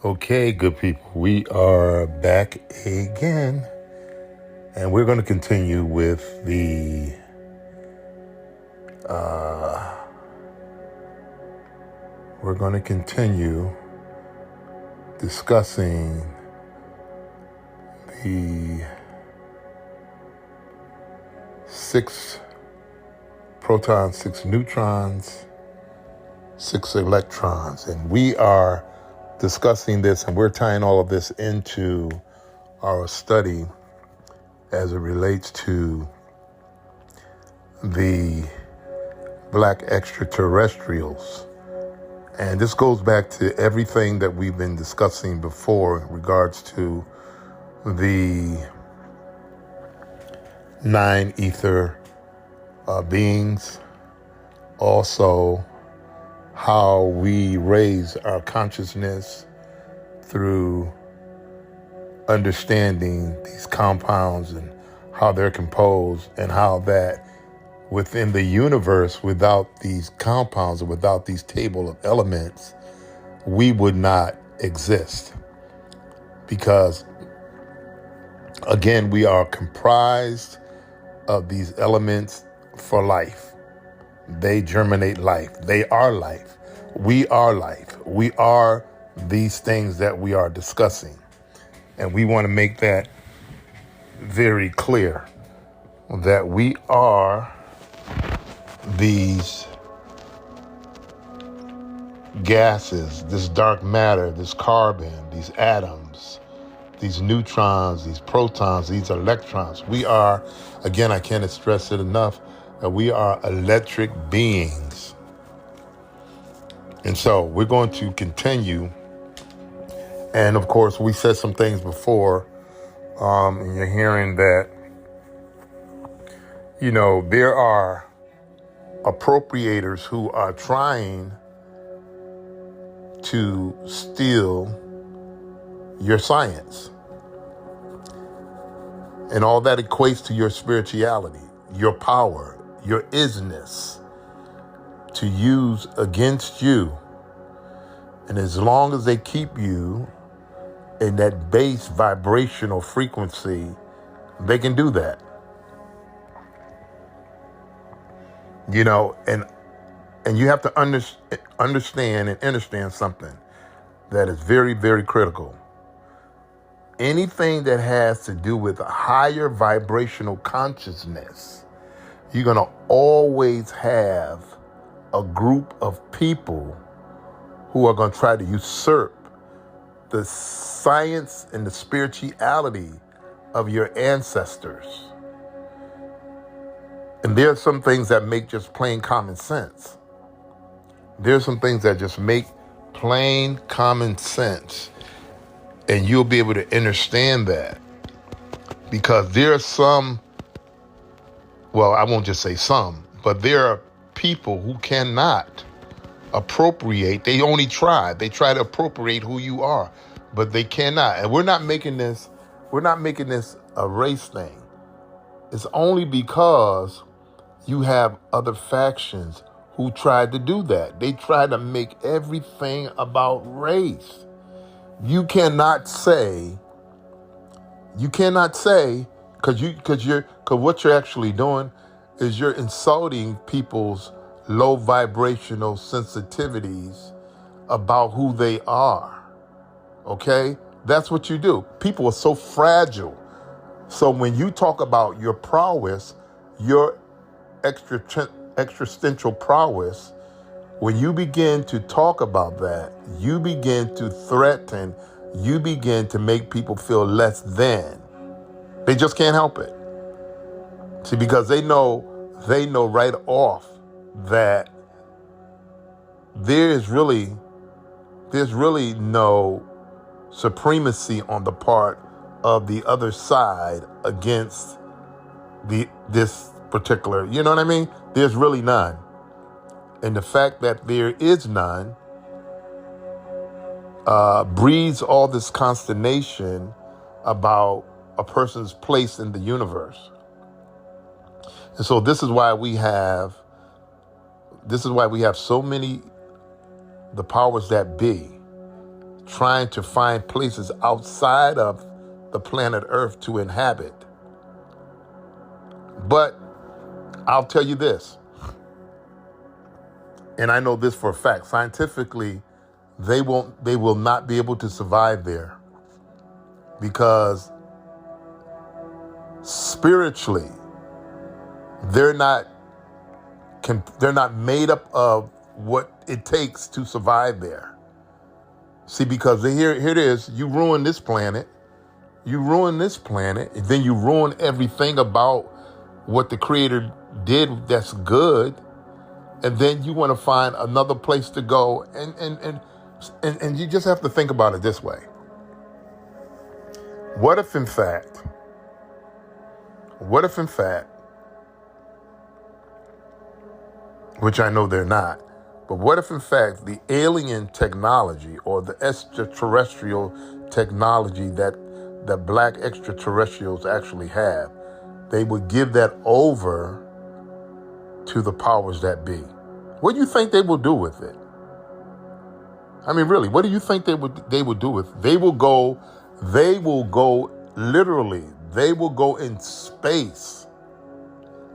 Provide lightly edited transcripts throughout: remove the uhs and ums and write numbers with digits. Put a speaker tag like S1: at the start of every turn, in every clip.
S1: Okay, good people, we are back again, and we're going to continue with we're going to continue discussing the 6 protons, 6 neutrons, 6 electrons, and we are discussing this, and we're tying all of this into our study as it relates to the black extraterrestrials. And this goes back to everything that we've been discussing before in regards to the 9 ether beings, also how we raise our consciousness through understanding these compounds and how they're composed, and how that within the universe, without these compounds or without these table of elements, we would not exist. Because again, we are comprised of these elements for life. They germinate life. They are life. We are life. We are these things that we are discussing. And we want to make that very clear, that we are these gases, this dark matter, this carbon, these atoms, these neutrons, these protons, these electrons. We are, again, I can't stress it enough, that we are electric beings. And so we're going to continue. And of course, we said some things before, and you're hearing that, there are appropriators who are trying to steal your science. And all that equates to your spirituality, your power, your isness, to use against you. And as long as they keep you in that base vibrational frequency, they can do that. And you have to understand something that is very, very critical. Anything that has to do with a higher vibrational consciousness, you're going to always have a group of people who are going to try to usurp the science and the spirituality of your ancestors. And there are some things that make just plain common sense. There's some things that just make plain common sense. And you'll be able to understand that. Because there are some, well, I won't just say some, but there are people who cannot appropriate. They only try. They try to appropriate who you are, but they cannot. And we're not making this a race thing. It's only because you have other factions who tried to do that. They try to make everything about race. You cannot say, because what you're actually doing is you're insulting people's low vibrational sensitivities about who they are. Okay? That's what you do. People are so fragile. So when you talk about your prowess, your existential prowess, when you begin to talk about that, you begin to threaten, you begin to make people feel less than. They just can't help it. See, because they know right off that there's really no supremacy on the part of the other side against this particular, you know what I mean? There's really none. And the fact that there is none breeds all this consternation about a person's place in the universe. And so this is why we have so many, the powers that be, trying to find places outside of the planet Earth to inhabit. But I'll tell you this, and I know this for a fact, scientifically, they will not be able to survive there, because spiritually, they're not made up of what it takes to survive there. See, because here it is, you ruin this planet, and then you ruin everything about what the Creator did that's good, and then you want to find another place to go, and you just have to think about it this way. What if in fact, which I know they're not, but what if in fact the alien technology or the extraterrestrial technology that the black extraterrestrials actually have, they would give that over to the powers that be? What do you think they will do with it? I mean, really, what do you think they would do with it? They will go literally, they will go in space.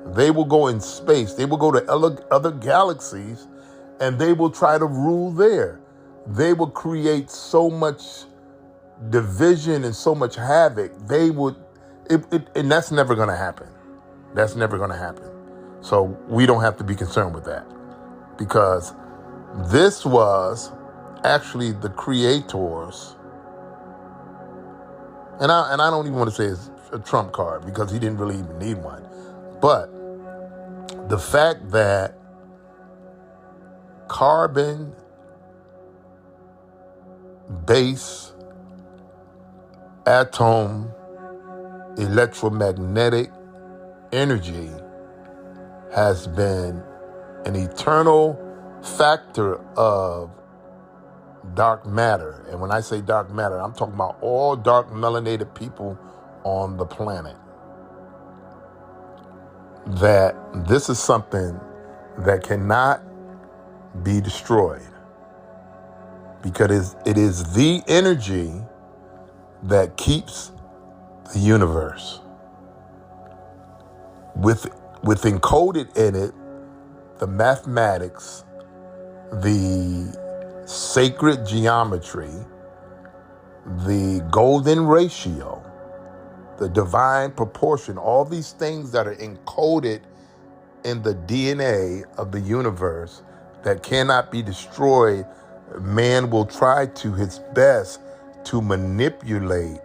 S1: They will go in space. They will go to other galaxies, and they will try to rule there. They will create so much division and so much havoc. And that's never going to happen. That's never going to happen. So we don't have to be concerned with that, because this was actually the creators. And I don't even want to say it's a trump card, because he didn't really even need one. But the fact that carbon-based atom electromagnetic energy has been an eternal factor of dark matter. And when I say dark matter, I'm talking about all dark melanated people on the planet. That this is something that cannot be destroyed, because it is the energy that keeps the universe. With encoded in it the mathematics, the sacred geometry, the golden ratio, the divine proportion, all these things that are encoded in the DNA of the universe that cannot be destroyed. Man will try to his best to manipulate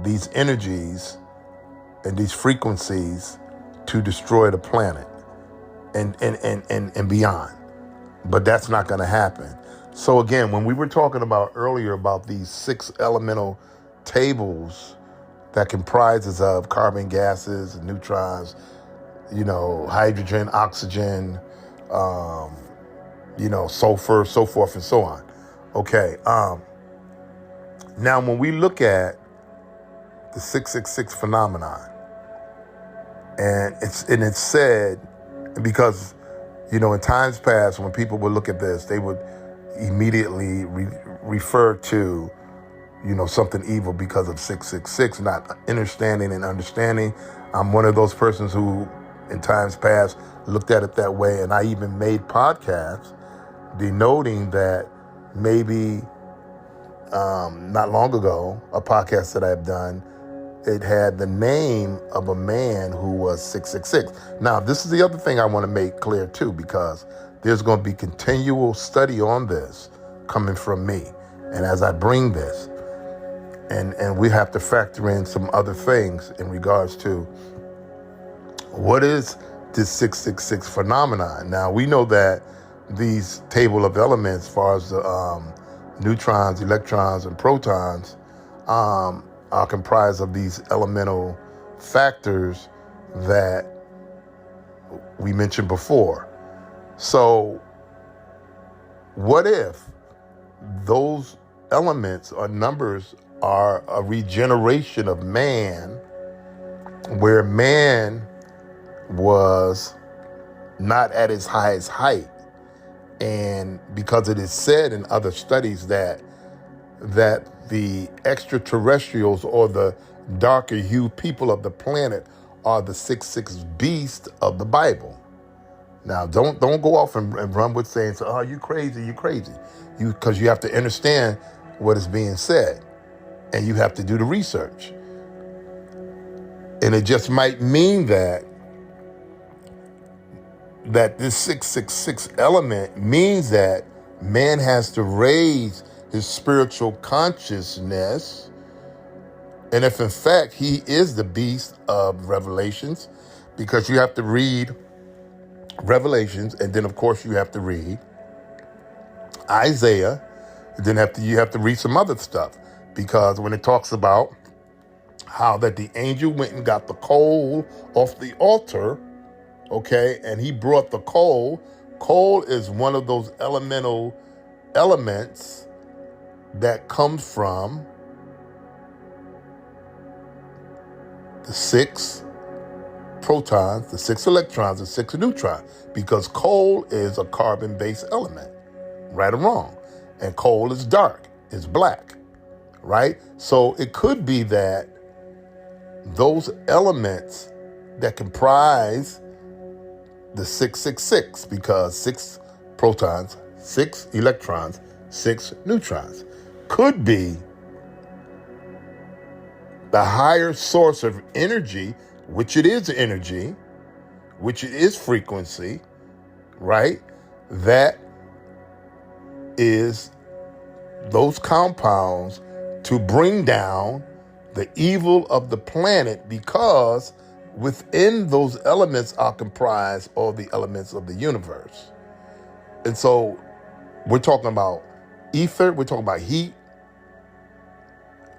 S1: these energies and these frequencies to destroy the planet and beyond. But that's not going to happen. So again, when we were talking about earlier about these 6 elemental tables that comprises of carbon gases, neutrons, hydrogen, oxygen, sulfur, so forth and so on. Okay. Now, when we look at the 666 phenomenon, and it's said, because, in times past, when people would look at this, they would immediately refer to, something evil because of 666, not understanding. I'm one of those persons who, in times past, looked at it that way, and I even made podcasts denoting that maybe not long ago, a podcast that I've done, it had the name of a man who was 666. Now, this is the other thing I want to make clear too, because there's going to be continual study on this coming from me. And as I bring this, and we have to factor in some other things in regards to what is this 666 phenomenon. Now, we know that these table of elements, as far as the neutrons, electrons, and protons, are comprised of these elemental factors that we mentioned before. So what if those elements or numbers are a regeneration of man, where man was not at his highest height? And because it is said in other studies that that the extraterrestrials or the darker hued people of the planet are the 666 beast of the Bible. Now, don't go off and run with saying, "Oh, you crazy, because you have to understand what is being said, and you have to do the research. And it just might mean that this 666 element means that man has to raise his spiritual consciousness, and if in fact he is the beast of Revelations, because you have to read Revelations, and then of course you have to read Isaiah, and then you have to read some other stuff, because when it talks about how that the angel went and got the coal off the altar, okay, and he brought the coal. Coal is one of those elemental elements that comes from the 6 protons, the 6 electrons, the 6 neutrons, because coal is a carbon-based element, right or wrong. And coal is dark, it's black, right? So it could be that those elements that comprise the 666, because 6 protons, 6 electrons, 6 neutrons, could be the higher source of energy, which it is energy, which it is frequency, right? That is those compounds to bring down the evil of the planet, because within those elements are comprised all the elements of the universe. And so we're talking about ether, we're talking about heat,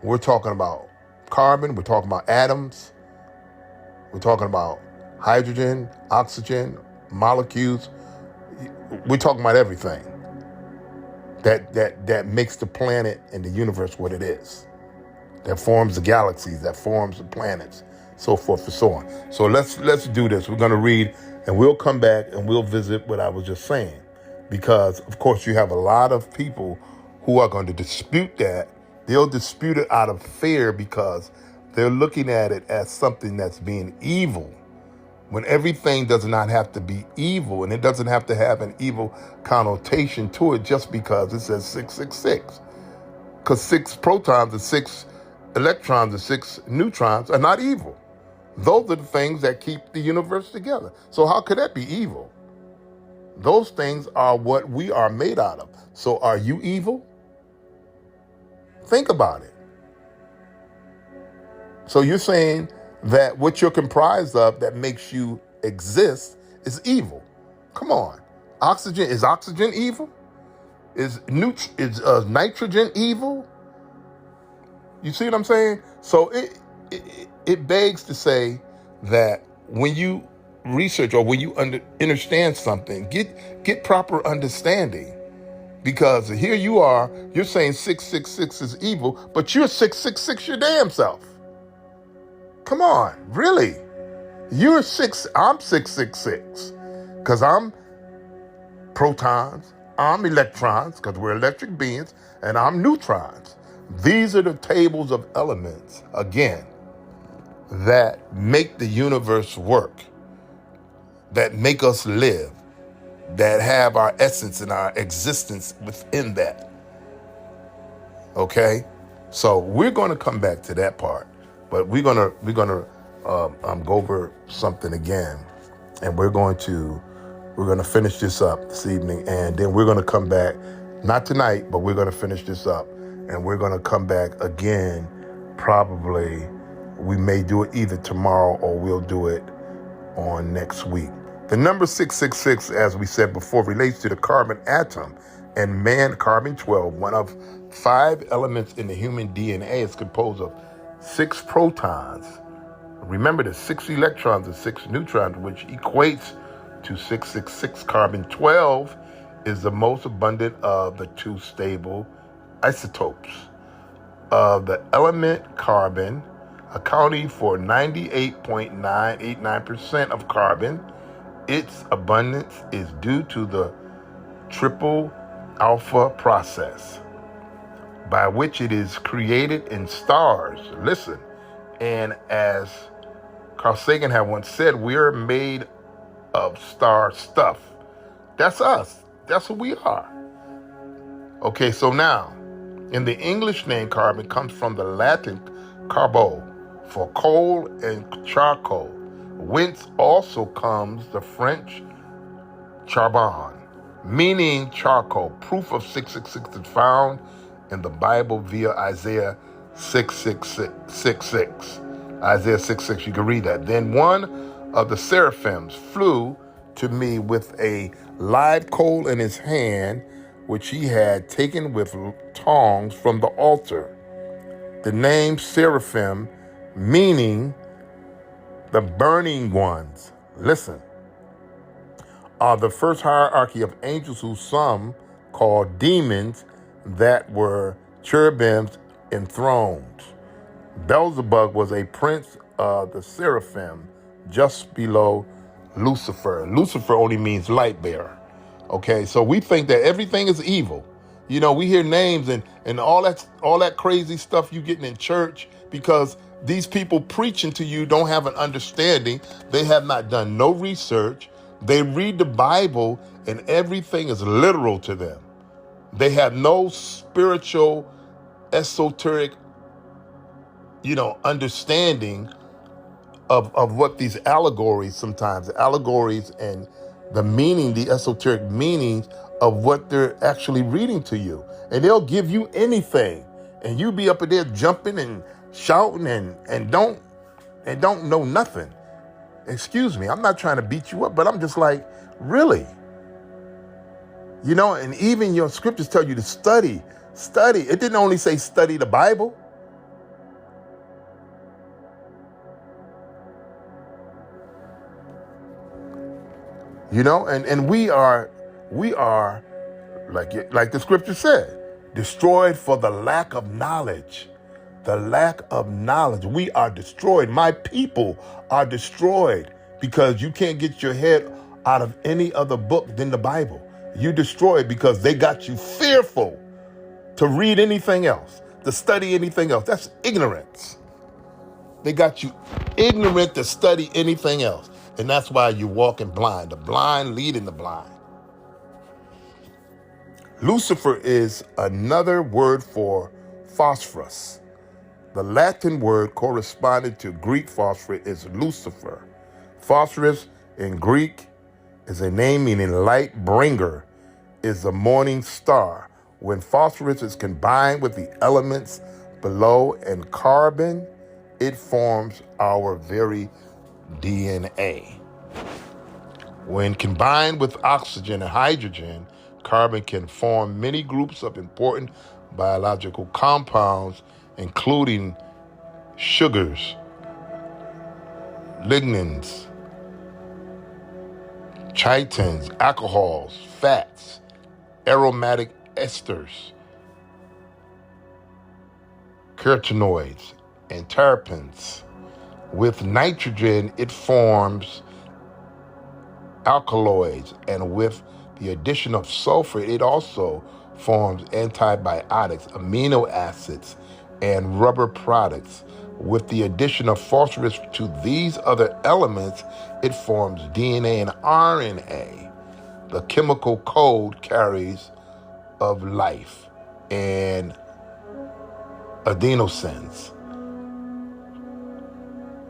S1: we're talking about carbon, we're talking about atoms, we're talking about hydrogen, oxygen, molecules. We're talking about everything that makes the planet and the universe what it is, that forms the galaxies, that forms the planets, so forth and so on. So let's do this. We're going to read, and we'll come back and we'll visit what I was just saying, because of course you have a lot of people who are going to dispute that. They'll dispute it out of fear, because they're looking at it as something that's being evil, when everything does not have to be evil, and it doesn't have to have an evil connotation to it just because it says 666. Because 6 protons and 6 electrons and 6 neutrons are not evil. Those are the things that keep the universe together. So how could that be evil? Those things are what we are made out of. So are you evil? Think about it. So you're saying that what you're comprised of that makes you exist is evil. Come on. Is oxygen evil? Is nitrogen evil? You see what I'm saying? So it begs to say that when you research or when you understand something, get proper understanding. Because here you are, you're saying 666 is evil, but you're 666 your damn self. Come on, really? I'm 666, because I'm protons, I'm electrons, because we're electric beings, and I'm neutrons. These are the tables of elements, again, that make the universe work, that make us live, that have our essence and our existence within that. Okay? So we're going to come back to that part, but we're gonna go over something again, and we're gonna finish this up this evening, and then we're gonna come back, not tonight, but we're gonna finish this up, and we're gonna come back again. Probably we may do it either tomorrow or we'll do it on next week. The number 666, as we said before, relates to the carbon atom, and man, carbon-12, one of 5 elements in the human DNA, is composed of 6 protons. Remember, the 6 electrons and 6 neutrons, which equates to 666. Carbon-12 is the most abundant of the 2 stable isotopes of the element carbon, accounting for 98.989% of carbon. Its abundance is due to the triple alpha process. by which it is created in stars. Listen, and as Carl Sagan had once said, we're made of star stuff. That's us. That's who we are. Okay, so now, in the English name carbon comes from the Latin carbo, for coal and charcoal, whence also comes the French charbon, meaning charcoal. Proof of 666 is found in the Bible via Isaiah 6:6. Isaiah 6:6, you can read that. Then one of the seraphims flew to me with a live coal in his hand, which he had taken with tongs from the altar. The name seraphim, meaning the burning ones, listen, are the first hierarchy of angels, who some call demons, that were cherubims enthroned. Beelzebub was a prince of the seraphim, just below Lucifer. Lucifer only means light bearer. Okay, so we think that everything is evil. You know, we hear names and all that crazy stuff you getting in church, because these people preaching to you don't have an understanding. They have not done no research. They read the Bible and everything is literal to them. They have no spiritual, esoteric, understanding of what these allegories, sometimes allegories, and the meaning, the esoteric meanings of what they're actually reading to you. And they'll give you anything, and you be up in there jumping and shouting and don't know nothing. Excuse me, I'm not trying to beat you up, but I'm just like, really? And even your scriptures tell you to study. It didn't only say study the Bible. And we are like the scripture said, destroyed for the lack of knowledge. The lack of knowledge. We are destroyed. My people are destroyed because you can't get your head out of any other book than the Bible. You destroyed because they got you fearful to read anything else, to study anything else. That's ignorance. They got you ignorant to study anything else. And that's why you're walking blind, the blind leading the blind. Lucifer is another word for phosphorus. The Latin word corresponding to Greek phosphorus is Lucifer. Phosphorus in Greek is a name meaning light bringer, is the morning star. When phosphorus is combined with the elements below and carbon, it forms our very DNA. When combined with oxygen and hydrogen, carbon can form many groups of important biological compounds, including sugars, lignins, chitins, alcohols, fats, aromatic esters, carotenoids, and terpenes. With nitrogen, it forms alkaloids, and with the addition of sulfur, it also forms antibiotics, amino acids, and rubber products. With the addition of phosphorus to these other elements, it forms DNA and RNA, the chemical code carries of life, and adenosines,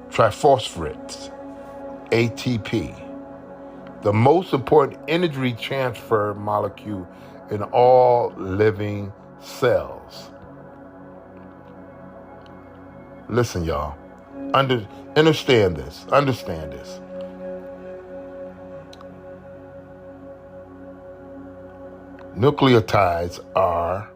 S1: triphosphates, ATP, the most important energy transfer molecule in all living cells. Listen, y'all. Understand this. Nucleotides are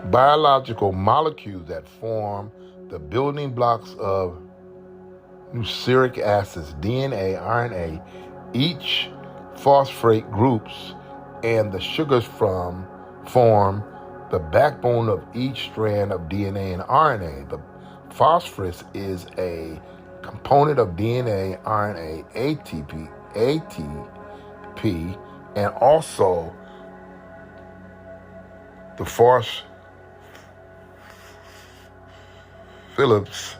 S1: biological molecules that form the building blocks of nucleic acids, DNA, RNA, each phosphate groups, and the sugars form the backbone of each strand of DNA and RNA. The phosphorus is a component of DNA, RNA, ATP, and also the phosphorus Phillips,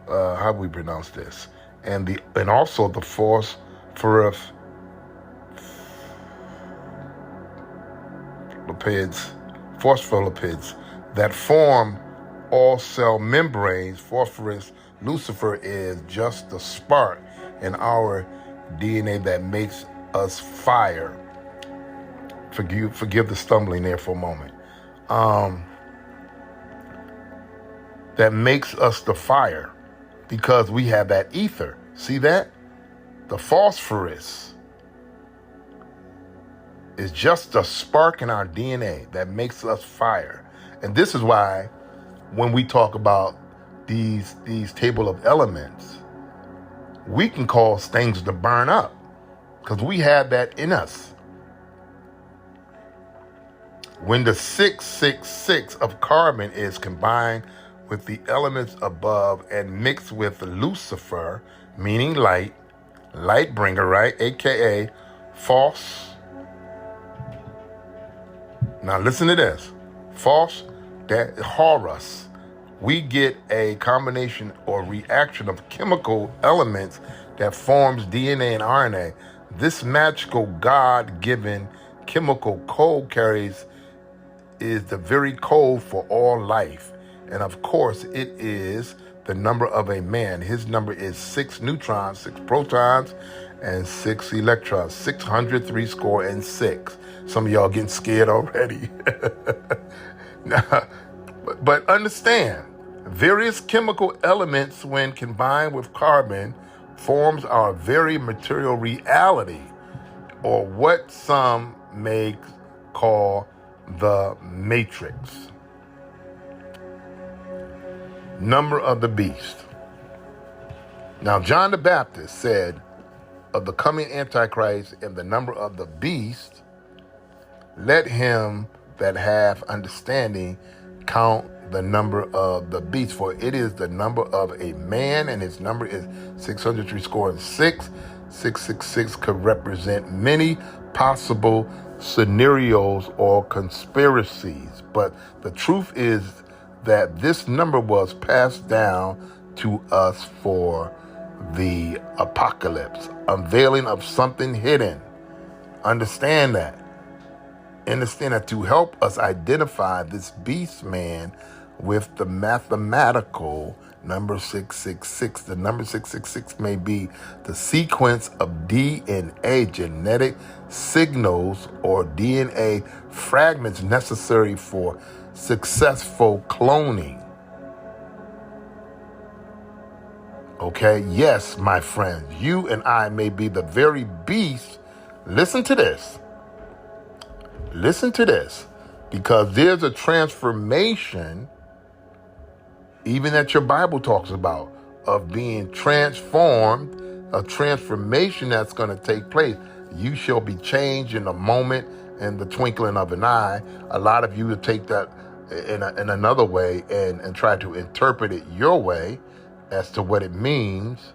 S1: how do we pronounce this? And also the phosphorus phospholipids that form all cell membranes. Phosphorus Lucifer is just the spark in our DNA that makes us fire. Forgive the stumbling there for a moment. That makes us the fire because we have that ether. See that? The phosphorus is just a spark in our DNA that makes us fire. And this is why when we talk about these table of elements, we can cause things to burn up because we have that in us. When the 666 of carbon is combined with the elements above and mixed with Lucifer, meaning light bringer, right? AKA false. Now listen to this. False, that Horus. We get a combination or reaction of chemical elements that forms DNA and RNA. This magical God-given chemical code is the very code for all life. And of course, it is the number of a man. His number is 6 neutrons, 6 protons, and 6 electrons. 603 score and 6. Some of y'all getting scared already. But understand, various chemical elements, when combined with carbon, forms our very material reality, or what some may call the matrix. Number of the beast. Now, John the Baptist said of the coming Antichrist and the number of the beast, let him that hath understanding count the number of the beast, for it is the number of a man, and his number is 603 score and 6. 666 could represent many possible scenarios or conspiracies, but the truth is that this number was passed down to us for the apocalypse, unveiling of something hidden. Understand that. Understand that to help us identify this beast man with the mathematical number 666. The number 666 may be the sequence of DNA genetic signals or DNA fragments necessary for successful cloning. Okay, yes, my friends, you and I may be the very beast. Listen to this. Listen to this, because there's a transformation, even that your Bible talks about, of being transformed, a transformation that's going to take place. You shall be changed in a moment, in the twinkling of an eye. A lot of you will take that in another way and try to interpret it your way as to what it means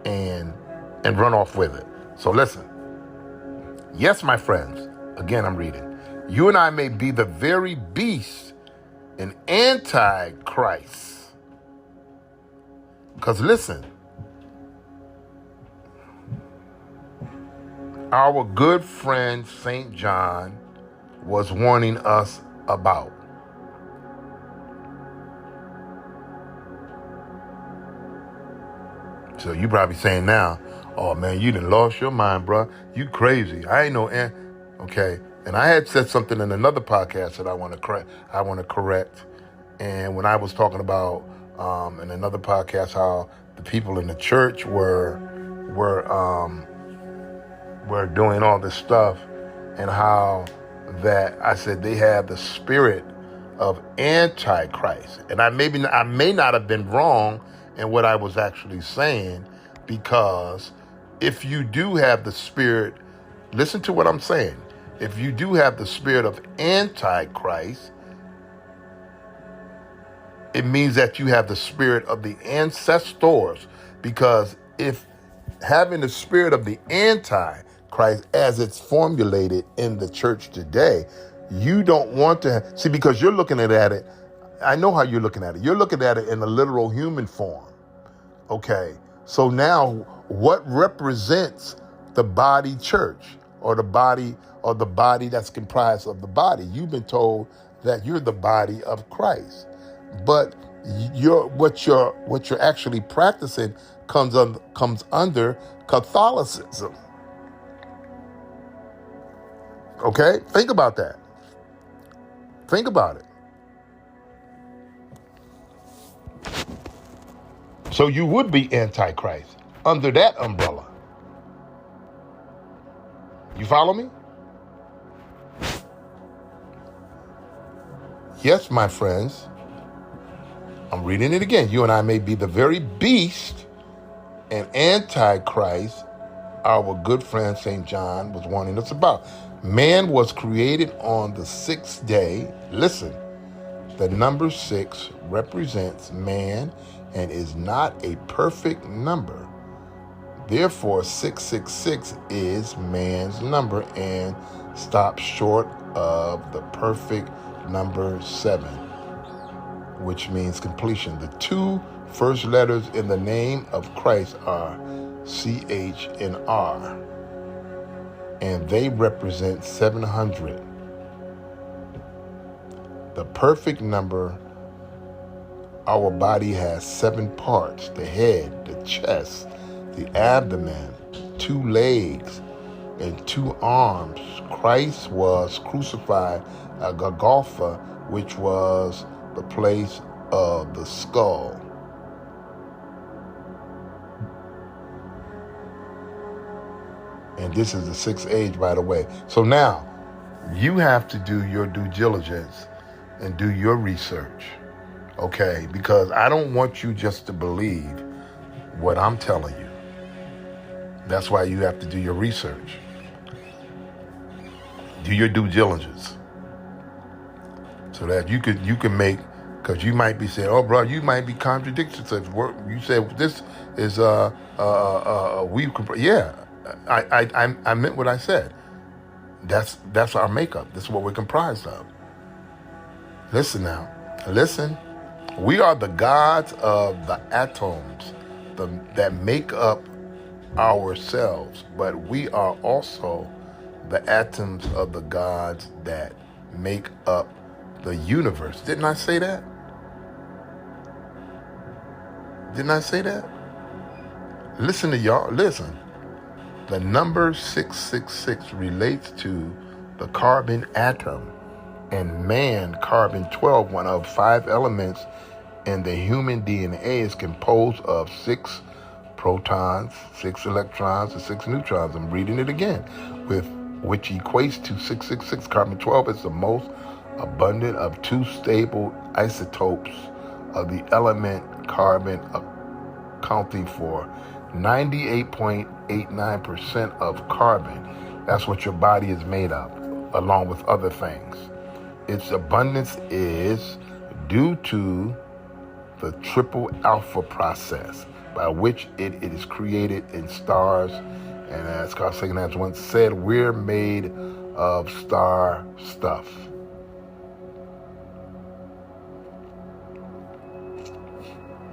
S1: and run off with it. So listen. Yes, my friends. Again, I'm reading. You and I may be the very beast, an antichrist. Because listen, our good friend St. John was warning us about. So you probably saying now, oh man, you done lost your mind, bro. You crazy. I ain't no okay. And I had said something in another podcast that I want to correct. And when I was talking about in another podcast how the people in the church were doing all this stuff, and how that I said they have the spirit of Antichrist. And I may not have been wrong in what I was actually saying, because if you do have the spirit, listen to what I'm saying. If you do have the spirit of Antichrist, it means that you have the spirit of the ancestors. Because if having the spirit of the Antichrist as it's formulated in the church today, You don't want to see, because you're looking at it. I know how you're looking at it. You're looking at it in a literal human form. Okay. So now what represents the body church, or the body that's comprised of the body? You've been told that you're the body of Christ. But what you're actually practicing comes under Catholicism. Okay? Think about that. Think about it. So you would be Antichrist under that umbrella. You follow me? Yes, my friends. I'm reading it again. You and I may be the very beast and Antichrist our good friend St. John was warning us about. Man was created on the sixth day. Listen, the number 6 represents man and is not a perfect number. Therefore, 666 is man's number and stops short of the perfect number 7, which means completion. The 2 first letters in the name of Christ are CH and R, and they represent 700. The perfect number. Our body has 7 parts: the head, the chest, the abdomen, 2 legs, and 2 arms. Christ was crucified at Golgotha, which was the place of the skull. And this is the 6th age, by the way. So now, you have to do your due diligence and do your research, okay? Because I don't want you just to believe what I'm telling you. That's why you have to do your research. Do your due diligence. So that you can make, because you might be saying, oh, bro, you might be contradicting. You said this is, yeah. I meant what I said. That's our makeup. This is what we're comprised of. Listen now. Listen. We are the gods of the atoms that make up ourselves, but we are also the atoms of the gods that make up the universe. Didn't I say that? Didn't I say that? Listen to y'all. Listen. The number 666 relates to the carbon atom, and man, carbon 12, one of 5 elements in the human DNA, is composed of 6 protons, 6 electrons, and 6 neutrons. I'm reading it again, which equates to 666. Carbon 12 is the most abundant of 2 stable isotopes of the element carbon, accounting for 98.89% of carbon. That's what your body is made of, along with other things. Its abundance is due to the triple alpha process, by which it is created in stars. And as Carl Sagan has once said, we're made of star stuff.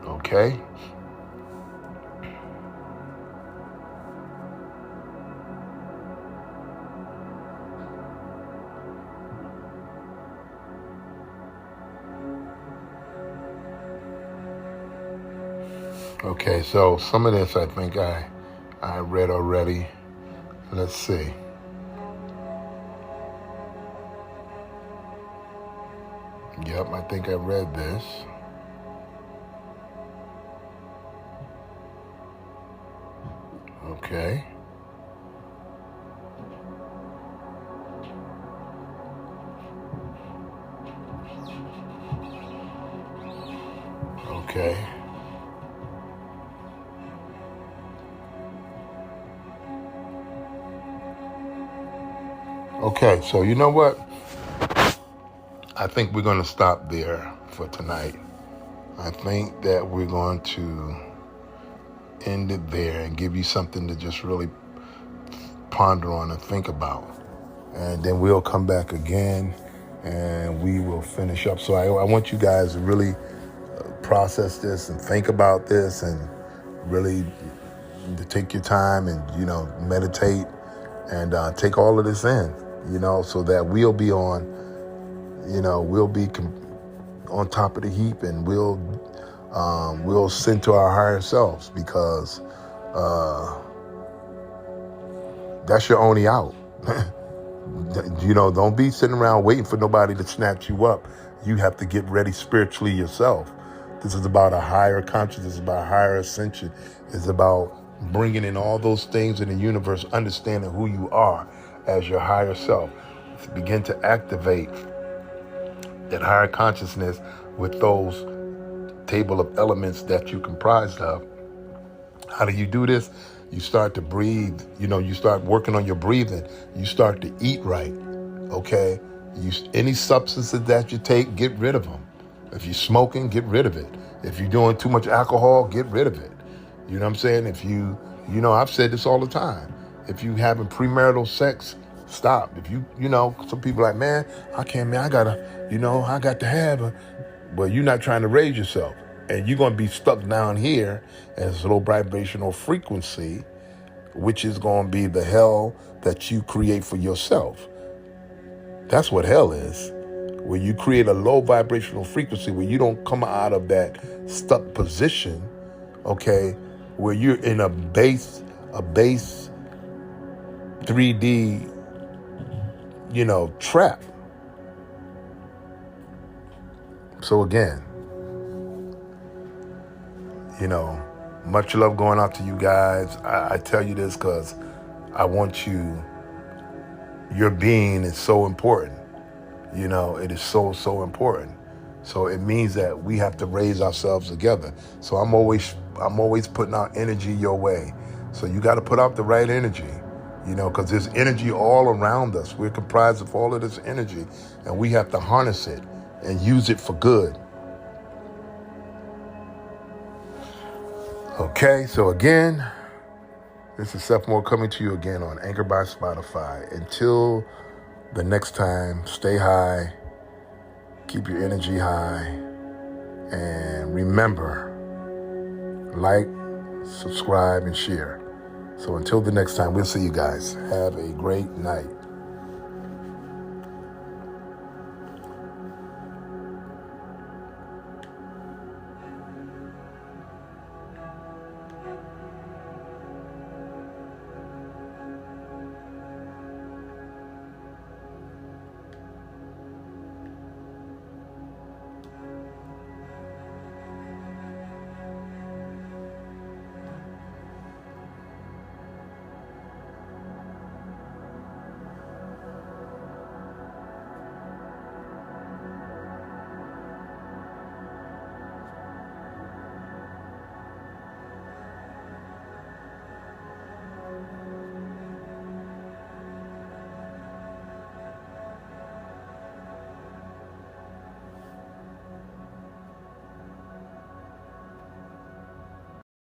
S1: Okay? Okay, so some of this I think I read already. Let's see. Yep, I think I read this. Okay. Okay. Okay, so you know what? I think we're going to stop there for tonight. I think that we're going to end it there and give you something to just really ponder on and think about. And then we'll come back again and we will finish up. So I want you guys to really process this and think about this, and really to take your time and, meditate and take all of this in, so that we'll be on, on top of the heap, and we'll send to our higher selves, because that's your only out. Don't be sitting around waiting for nobody to snatch you up. You have to get ready spiritually yourself. This is about a higher consciousness, about higher ascension. It's about bringing in all those things in the universe, understanding who you are as your higher self. Begin to activate that higher consciousness with those table of elements that you comprised of. How do you do this? You start to breathe, you start working on your breathing. You start to eat right, okay? Any substances that you take, get rid of them. If you're smoking, get rid of it. If you're doing too much alcohol, get rid of it. You know what I'm saying? If I've said this all the time. If you having premarital sex, stop. If some people are like, man, I can't, man, I got to have a, well, you're not trying to raise yourself. And you're going to be stuck down here as low vibrational frequency, which is going to be the hell that you create for yourself. That's what hell is. Where you create a low vibrational frequency, where you don't come out of that stuck position, okay, where you're in a base 3D, trap. So again, much love going out to you guys. I tell you this because I want your being is so important. It is so, so important. So it means that we have to raise ourselves together. So I'm always putting out energy your way. So you got to put out the right energy, because there's energy all around us. We're comprised of all of this energy, and we have to harness it and use it for good. Okay, so again, this is Seth Moore coming to you again on Anchor by Spotify. Until the next time, stay high, keep your energy high, and remember, like, subscribe, and share. So until the next time, we'll see you guys. Have a great night.